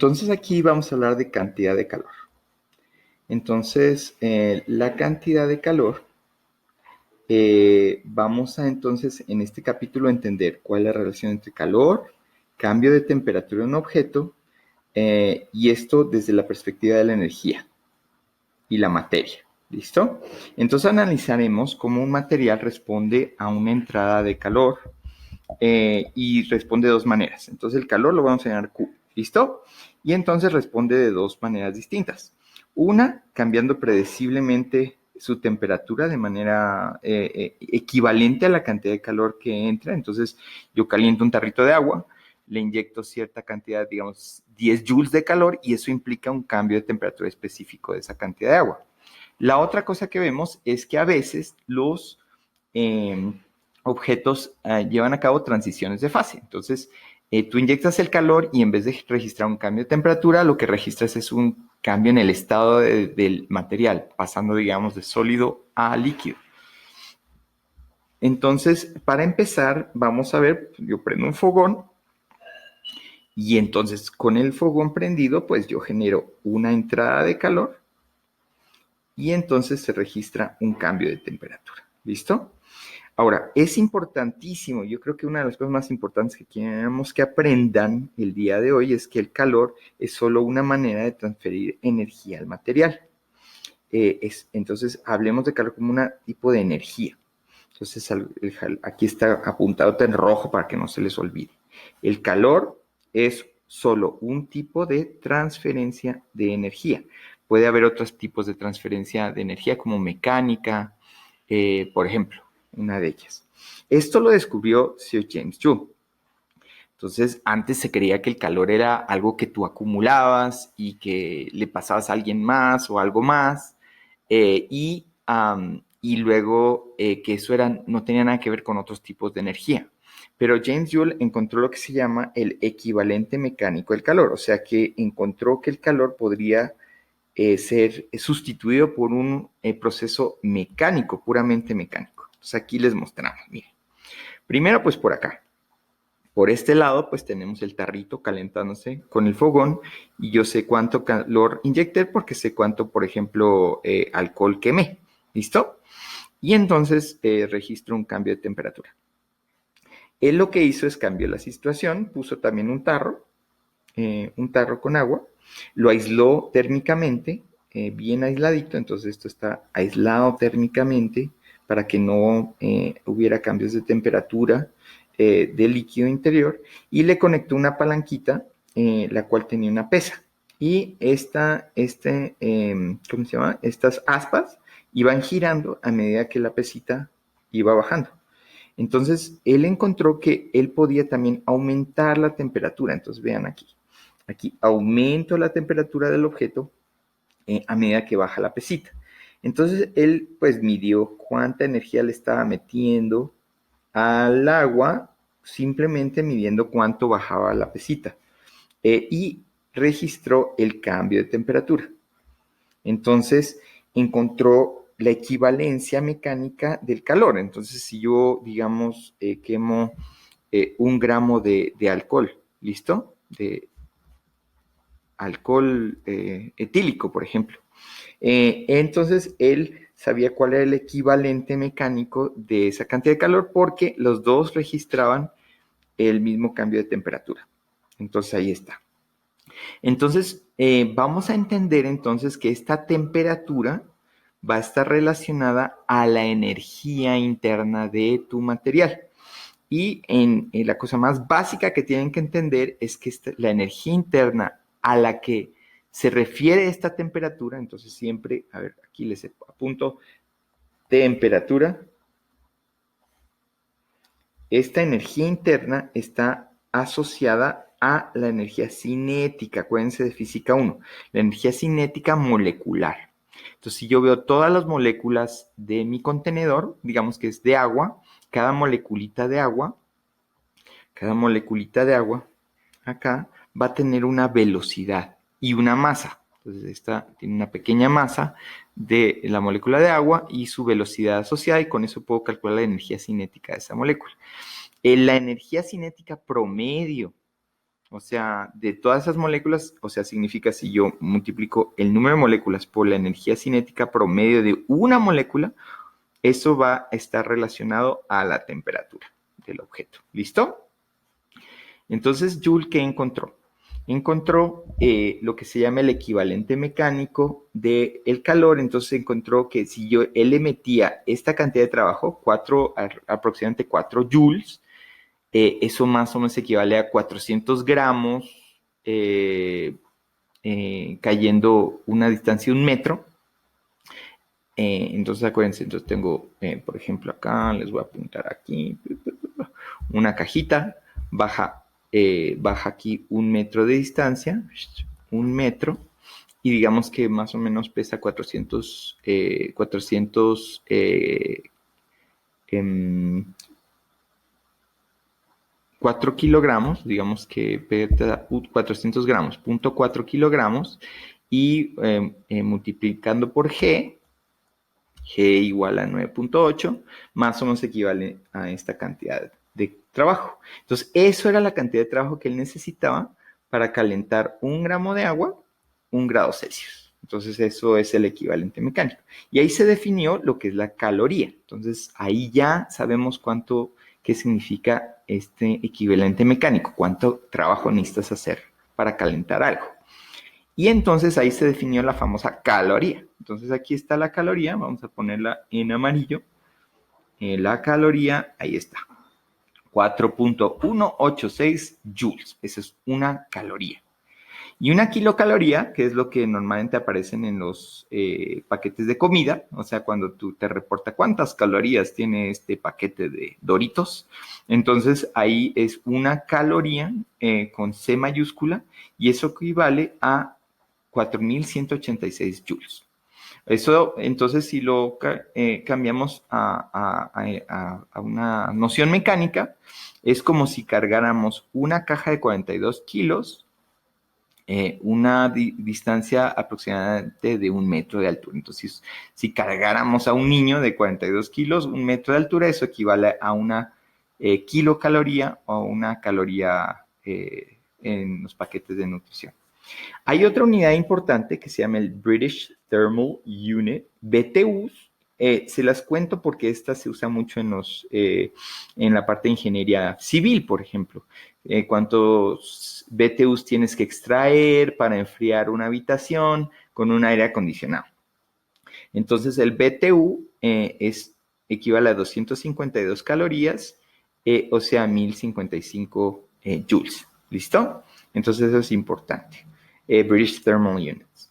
Entonces aquí vamos a hablar de cantidad de calor. Entonces, la cantidad de calor, vamos a entonces en este capítulo entender cuál es la relación entre calor, cambio de temperatura en un objeto, y esto desde la perspectiva de la energía y la materia. ¿Listo? Entonces analizaremos cómo un material responde a una entrada de calor y responde de dos maneras. Entonces el calor lo vamos a llamar Q. ¿Listo? Y entonces responde de dos maneras distintas. Una, cambiando predeciblemente su temperatura de manera equivalente a la cantidad de calor que entra. Entonces yo caliento un tarrito de agua, le inyecto cierta cantidad, digamos 10 joules de calor, y eso implica un cambio de temperatura específico de esa cantidad de agua. La otra cosa que vemos es que a veces los objetos llevan a cabo transiciones de fase. Entonces, tú inyectas el calor y en vez de registrar un cambio de temperatura, lo que registras es un cambio en el estado del material, pasando, digamos, de sólido a líquido. Entonces, para empezar, vamos a ver, yo prendo un fogón y entonces con el fogón prendido, pues yo genero una entrada de calor y entonces se registra un cambio de temperatura. ¿Listo? Ahora, es importantísimo, yo creo que una de las cosas más importantes que queremos que aprendan el día de hoy es que el calor es solo una manera de transferir energía al material. Entonces, hablemos de calor como un tipo de energía. Entonces, aquí está apuntado en rojo para que no se les olvide. El calor es solo un tipo de transferencia de energía. Puede haber otros tipos de transferencia de energía como mecánica, por ejemplo, una de ellas. Esto lo descubrió Sir James Joule. Entonces, antes se creía que el calor era algo que tú acumulabas y que le pasabas a alguien más o algo más, y luego que eso no tenía nada que ver con otros tipos de energía. Pero James Joule encontró lo que se llama el equivalente mecánico del calor, o sea que encontró que el calor podría ser sustituido por un proceso mecánico, puramente mecánico. Entonces aquí les mostramos, miren. Primero, pues por acá. Por este lado, pues tenemos el tarrito calentándose con el fogón y yo sé cuánto calor inyecté porque sé cuánto, por ejemplo, alcohol quemé. ¿Listo? Y entonces registro un cambio de temperatura. Él lo que hizo es cambió la situación, puso también un tarro con agua, lo aisló térmicamente, bien aisladito, entonces esto está aislado térmicamente para que no hubiera cambios de temperatura del líquido interior, y le conectó una palanquita, la cual tenía una pesa. Y ¿cómo se llama? Estas aspas iban girando a medida que la pesita iba bajando. Entonces, él encontró que él podía también aumentar la temperatura. Entonces, vean aquí. Aquí aumento la temperatura del objeto a medida que baja la pesita. Entonces, él pues midió cuánta energía le estaba metiendo al agua simplemente midiendo cuánto bajaba la pesita, y registró el cambio de temperatura. Entonces encontró la equivalencia mecánica del calor. Entonces si yo, digamos, quemo 1 gramo de alcohol, ¿listo? De alcohol etílico, por ejemplo. Entonces él sabía cuál era el equivalente mecánico de esa cantidad de calor porque los dos registraban el mismo cambio de temperatura. Entonces ahí está. Entonces vamos a entender entonces que esta temperatura va a estar relacionada a la energía interna de tu material. Y la cosa más básica que tienen que entender es que la energía interna a la que se refiere esta temperatura, entonces siempre, a ver, aquí les apunto, temperatura. Esta energía interna está asociada a la energía cinética. Acuérdense de física 1, la energía cinética molecular. Entonces, si yo veo todas las moléculas de mi contenedor, digamos que es de agua, cada moleculita de agua acá va a tener una velocidad y una masa. Entonces, esta tiene una pequeña masa de la molécula de agua y su velocidad asociada, y con eso puedo calcular la energía cinética de esa molécula. La energía cinética promedio O sea, de todas esas moléculas, o sea, significa si yo multiplico el número de moléculas por la energía cinética promedio de una molécula, eso va a estar relacionado a la temperatura del objeto. ¿Listo? Entonces, Joule, ¿qué encontró? Encontró lo que se llama el equivalente mecánico del calor. Entonces encontró que si él le metía esta cantidad de trabajo, aproximadamente 4 joules, eso más o menos equivale a 400 gramos, cayendo una distancia de 1 metro. Entonces acuérdense, entonces tengo, por ejemplo, acá, les voy a apuntar aquí, una cajita, baja aquí 1 metro de distancia, 1 metro, y digamos que más o menos pesa 400 4 kilogramos, digamos que pesa 400 gramos, 0.4 kilogramos, y multiplicando por G igual a 9.8, más o menos equivale a esta cantidad de trabajo. Entonces, eso era la cantidad de trabajo que él necesitaba para calentar 1 gramo de agua, 1 grado Celsius. Entonces, eso es el equivalente mecánico. Y ahí se definió lo que es la caloría. Entonces, ahí ya sabemos qué significa este equivalente mecánico, cuánto trabajo necesitas hacer para calentar algo. Y entonces ahí se definió la famosa caloría. Entonces aquí está la caloría, vamos a ponerla en amarillo. La caloría, ahí está, 4.186 joules. Esa es una caloría. Y una kilocaloría, que es lo que normalmente aparecen en los paquetes de comida, o sea, cuando tú te reporta cuántas calorías tiene este paquete de Doritos, entonces ahí es una caloría con C mayúscula y eso equivale a 4.186 joules. Eso, entonces, si lo cambiamos a una noción mecánica, es como si cargáramos una caja de 42 kilos, una distancia aproximadamente de 1 metro de altura. Entonces, si cargáramos a un niño de 42 kilos, 1 metro de altura, eso equivale a una kilocaloría o una caloría en los paquetes de nutrición. Hay otra unidad importante que se llama el British Thermal Unit, BTUs. Se las cuento porque esta se usa mucho en la parte de ingeniería civil, por ejemplo. ¿Cuántos BTUs tienes que extraer para enfriar una habitación con un aire acondicionado? Entonces, el BTU equivale a 252 calorías, o sea, 1.055 joules. ¿Listo? Entonces, eso es importante. British Thermal Units.